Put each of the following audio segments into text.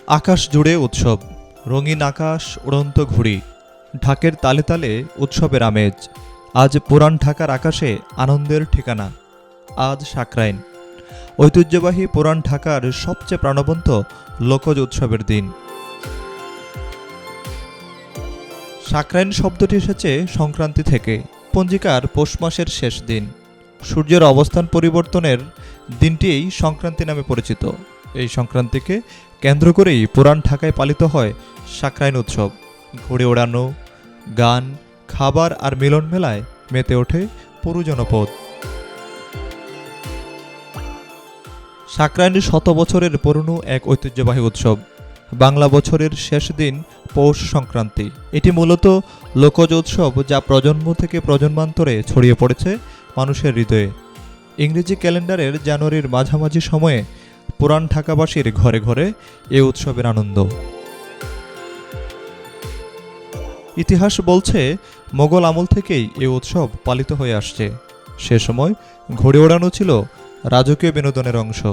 আকাশ জুড়ে উৎসব, রঙিন আকাশ, উড়ন্ত ঘুড়ি, ঢাকের তালে তালে উৎসবের আমেজ। আজ পুরান ঢাকার আকাশে আনন্দের ঠিকানা। আজ সাকরাইন, ঐতিহ্যবাহী পুরান ঢাকার সবচেয়ে প্রাণবন্ত লোকজ উৎসবের দিন। সাকরাইন শব্দটি এসেছে সংক্রান্তি থেকে, পঞ্জিকার পৌষ মাসের শেষ দিন। সূর্যের অবস্থান পরিবর্তনের দিনটিই সংক্রান্তি নামে পরিচিত। এই সংক্রান্তিকে কেন্দ্র করেই পুরান ঢাকায় পালিত হয় সাকরাইন উৎসব। ঘুড়ি ওড়ানো, গান, খাবার আর মিলন মেলায় মেতে ওঠে পুরো জনপদ। সাকরাইন শত বছরের পুরনো এক ঐতিহ্যবাহী উৎসব। বাংলা বছরের শেষ দিন পৌষ সংক্রান্তি। এটি মূলত লোকজ উৎসব যা প্রজন্ম থেকে প্রজন্মান্তরে ছড়িয়ে পড়েছে মানুষের হৃদয়ে। ইংরেজি ক্যালেন্ডারের জানুয়ারির মাঝামাঝি সময়ে পুরান ঢাকাবাসীর ঘরে ঘরে এ উৎসবের আনন্দ। ইতিহাস বলছে মোগল আমল থেকেই এ উৎসব পালিত হয়ে আসছে। সে সময় ঘুড়ি ওড়ানো ছিল রাজকীয় বিনোদনের অংশ।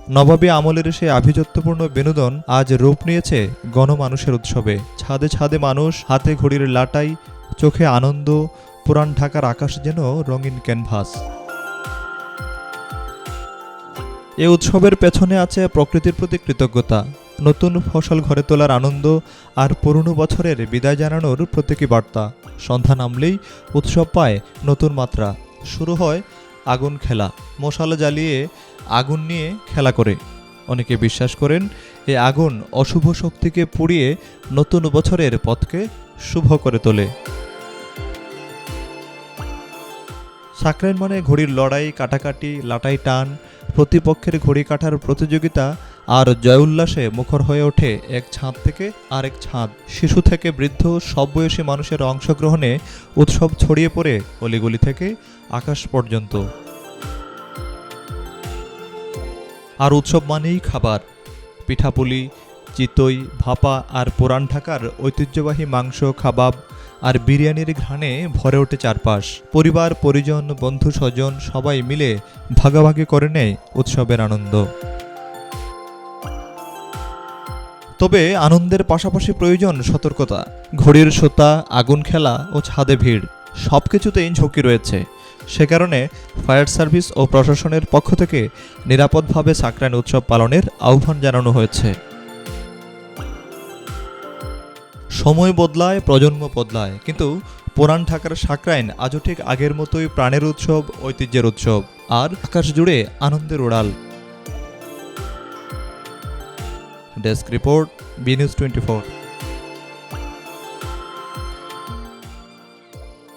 নবাবী আমলের সে আভিজাত্যপূর্ণ বিনোদন আজ রূপ নিয়েছে গণমানুষের উৎসবে। ছাদে ছাদে মানুষ, হাতে ঘড়ির লাটাই, চোখে আনন্দ। পুরান ঢাকার আকাশ যেন রঙিন ক্যানভাস। এ উৎসবের পেছনে আছে প্রকৃতির প্রতি কৃতজ্ঞতা, নতুন ফসল ঘরে তোলার আনন্দ আর পুরনো বছরের বিদায় জানানোর প্রতীকী বার্তা। সন্ধ্যা নামলেই উৎসব পায় নতুন মাত্রা। শুরু হয় আগুন খেলা, মশালা জ্বালিয়ে আগুন নিয়ে খেলা করে। অনেকে বিশ্বাস করেন এই আগুন অশুভ শক্তিকে পুড়িয়ে নতুন বছরের পথকে শুভ করে তোলে। সাকরাইন মানে ঘড়ির লড়াই, কাটাকাটি, লাটাই টান, প্রতিপক্ষের ঘড়ি কাটার প্রতিযোগিতা আর জয় উল্লাসে মুখর হয়ে ওঠে এক ছাদ থেকে আরেক ছাদ। শিশু থেকে বৃদ্ধ সব বয়সী মানুষের অংশগ্রহণে উৎসব ছড়িয়ে পড়ে অলিগলি থেকে আকাশ পর্যন্ত। আর উৎসব মানেই খাবার, পিঠাপুলি, চিতই, ভাপা আর পুরান ঢাকার ঐতিহ্যবাহী মাংস, কাবাব আর বিরিয়ানির ঘ্রাণে ভরে ওঠে চারপাশ। পরিবার, পরিজন, বন্ধু স্বজন সবাই মিলে ভাগাভাগি করে নেয় উৎসবের আনন্দ। তবে আনন্দের পাশাপাশি প্রয়োজন সতর্কতা। ঘড়ির সোতা, আগুন খেলা ও ছাদে ভিড়, সবকিছুতেই ঝুঁকি রয়েছে। সে কারণে ফায়ার সার্ভিস ও প্রশাসনের পক্ষ থেকে নিরাপদভাবে সাকরাইন উৎসব পালনের আহ্বান জানানো হয়েছে। সময় বদলায়, প্রজন্ম বদলায়, কিন্তু পুরান ঢাকার সাকরাইন আজও ঠিক আগের মতোই প্রাণের উৎসব, ঐতিহ্যের উৎসব আর আকাশ জুড়ে আনন্দের উড়াল। Desk report, B news 24।